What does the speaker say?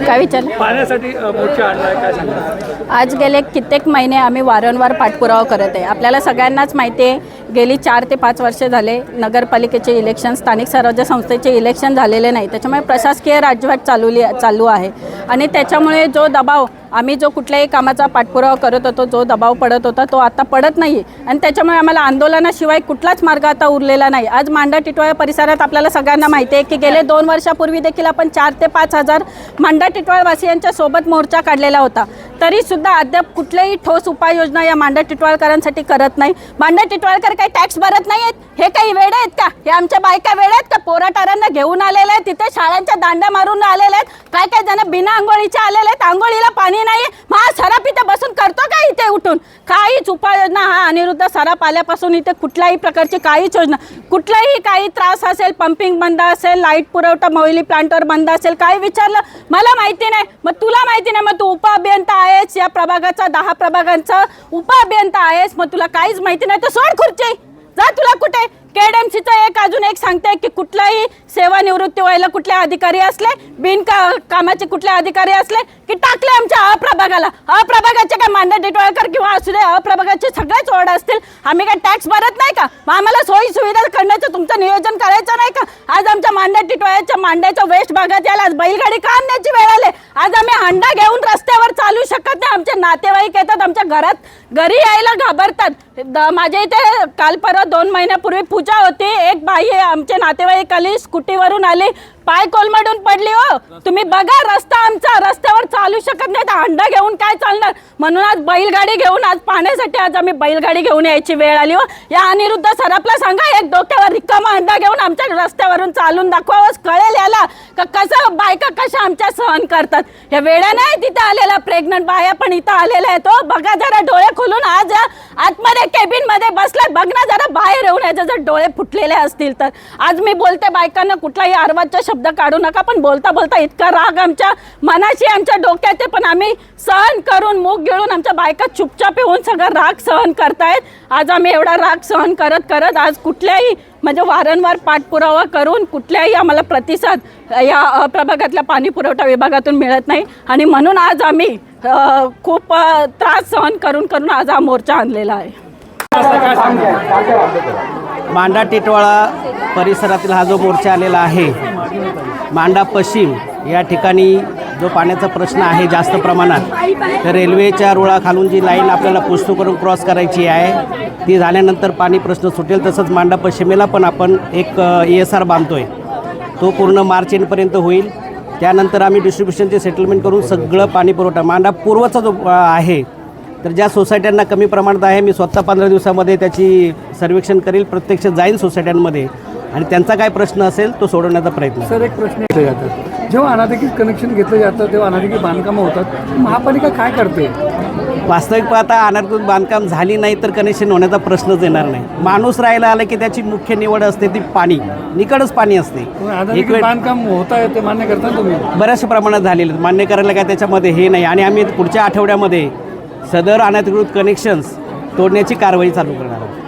काय विचारलं? पाण्यासाठी मोर्चा आणलाय, काय सांगणार? आज गेले कित्येक महिने आम्ही वारंवार पाठपुरावा करत आहे. आपल्याला सगळ्यांनाच माहिती आहे, गेली 4 ते 5 वर्षे झाले नगरपालिकेचे इलेक्शन, स्थानिक स्वराज्य संस्थेचे इलेक्शन झालेले नाही. त्याच्यामुळे प्रशासकीय राजवट चालू आहे आणि त्याच्यामुळे जो दबाव आम्ही जो कुठल्याही कामाचा पाठपुरावा करत होतो, जो दबाव पडत होता तो आता पडत नाही आणि त्याच्यामुळे आम्हाला आंदोलनाशिवाय कुठलाच मार्ग आता उरलेला नाही. आज मांडा टिटवाळा परिसरात आपल्याला सगळ्यांना माहिती आहे की गेले 2 वर्षापूर्वी देखील आपण 4 ते 5 हजार मांडा टिटवाळवासियांच्या सोबत मोर्चा काढलेला होता. तरीसुद्धा अद्याप कुठल्याही ठोस उपाययोजना या मांडा टिटवाळकरांसाठी करत नाही. मांडा टिटवाळकर काही टॅक्स भरत नाही आहेत, हे काही वेडे आहेत का? हे आमच्या बायका वेडे आहेत का? पोराटारांना घेऊन आलेले आहेत, तिथे शाळांच्या दांड्या मारून आलेले आहेत, काय काय जण बिना आंघोळीचे आलेले आहेत, आंघोळीला पाणी नाही. हा सराफ इथे बसून करतो का? इथे उठून काहीच उपाययोजना, हा अनिरुद्ध सराफ आल्यापासून इथे कुठल्याही प्रकारची काहीच योजना, कुठलाही काही त्रास असेल, पंपिंग बंद असेल, लाईट पुरवठा मोहिली प्लांटवर बंद असेल, काय विचारलं मला माहिती नाही. मग तुला माहिती नाही, मग तू उपअभियंता आहेस, या प्रभागाचा 10 प्रभागांचा उपअभियंता आहेस, मग तुला काहीच माहिती नाही तर सोड खुर्ची, जा. तुला कुठे केडएमसीचं अजून एक सांगते की कुठलाही सेवानिवृत्ती व्हायला कुठले अधिकारी असले, कामाचे कुठले अधिकारी असले की टाकले आमच्या अप्रभागाला. अप्रभागाचे काय मांडा टिटवाळकर किंवा असू दे, अप्रभागाचे सगळेच ओढ असतील. आम्ही काय टॅक्स भरत नाही का? मग आम्हाला सोयी सुविधा करण्याचं तुमचं नियोजन करायचं नाही का? आज आमच्या मांडा टिटवाळ्याच्या मांड्याच्या वेस्ट भागात यायला आज बैलगाडी का आणण्याची वेळ आले? आज आम्ही हांडा घेऊन रस्त्यावर चालू शकत नाही. आमचे नातेवाईक येतात, आमच्या घरी यायला घाबरतात. माझ्या इथे काल परवा 2 महिन्यापूर्वी पूजा होती, एक बाई आमचे नातेवाईक आली, स्कूटीवरून आली, पाय कोलमडून पडली. हो तुम्ही बघा रस्ता आमचा, रस्त्यावर चालू शकत नाही तर हंडा घेऊन काय चालणार? म्हणून आज बैलगाडी घेऊन, आज पाण्यासाठी आज आम्ही बैलगाडी घेऊन यायची वेळ आली. हो या अनिरुद्ध सराफला सांगा, एक डोक्यावर रिकामा हंडा घेऊन आमच्या रस्त्यावरून चालून दाखवावंच, कळेल याला का कसं बायका कशा आमच्या सहन करतात. या वेळा नाही तिथं आलेला, प्रेग्नंट बाया पण इथं आलेल्या आहेत. हो बघा जरा डोळे खोलून, आज आतमध्ये केबिन मध्ये बसलात, बघ ना जरा बाहेर येऊन याचे जर डोळे फुटलेले असतील तर. आज मी बोलते बायकांना कुठलाही अर्वाच्य शब्द काढू नका, पण बोलता बोलता इतका राग आमच्या मनाशी, आमच्या डोक्यात आहे, पण आम्ही सहन करून मूग गिळून आमच्या बायका चुपचाप येऊन सगळा राग सहन करतायत. आज आम्ही एवढा राग सहन करत करत आज कुठल्याही म्हणजे वारंवार पाठपुरावा करून कुठल्याही आम्हाला प्रतिसाद या प्रभागातल्या पाणी पुरवठा विभागातून मिळत नाही आणि म्हणून आज आम्ही खूप त्रास सहन करून आज हा मोर्चा आणलेला आहे. मांडा टिटवाळा परिसरातील हा जो मोर्चा आलेला आहे, मांडा पश्चिम या ठिकाणी जो पाण्याचा प्रश्न आहे जास्त प्रमाणात, तर रेल्वेच्या रुळाखालून जी लाईन आपल्याला पुस्तू करून क्रॉस करायची आहे ती झाल्यानंतर पाणी प्रश्न सुटेल. तसंच मांडा पश्चिमेला पण आपण एक ESR बांधतो आहे, तो पूर्ण मार्च एंडपर्यंत होईल. त्यानंतर आम्ही डिस्ट्रीब्युशनचे सेटलमेंट करून सगळं पाणी पुरवठा मांडा पूर्वचा जो आहे, तर ज्या सोसायट्यांना कमी प्रमाणात आहे, मी स्वतः 15 दिवसामध्ये त्याची सर्वेक्षण करील, प्रत्यक्ष जाईन सोसायट्यांमध्ये आणि त्यांचा काय प्रश्न असेल तो सोडवण्याचा प्रयत्न. सर एक प्रश्न येतो जातात, जेव्हा अनाधिकृत कनेक्शन घेतलं जातं तेव्हा अनाधिकृत बांधकामं होतात, महापालिका काय करते? वास्तविक पाहता अनाधिकृत बांधकाम झाली नाही तर कनेक्शन होण्याचा प्रश्नच येणार नाही. माणूस राहायला आला की त्याची मुख्य निवड असते ती पाणी, निकडच पाणी असते. एक वेळ बांधकाम होत आहे ते मान्य करता तुम्ही? बऱ्याचशा प्रमाणात झालेलं, मान्य करायला काय त्याच्यामध्ये हे नाही आणि आम्ही पुढच्या आठवड्यामध्ये सदर अनधिकृत कनेक्शन्स तोडण्याची कारवाई चालू करणार आहोत.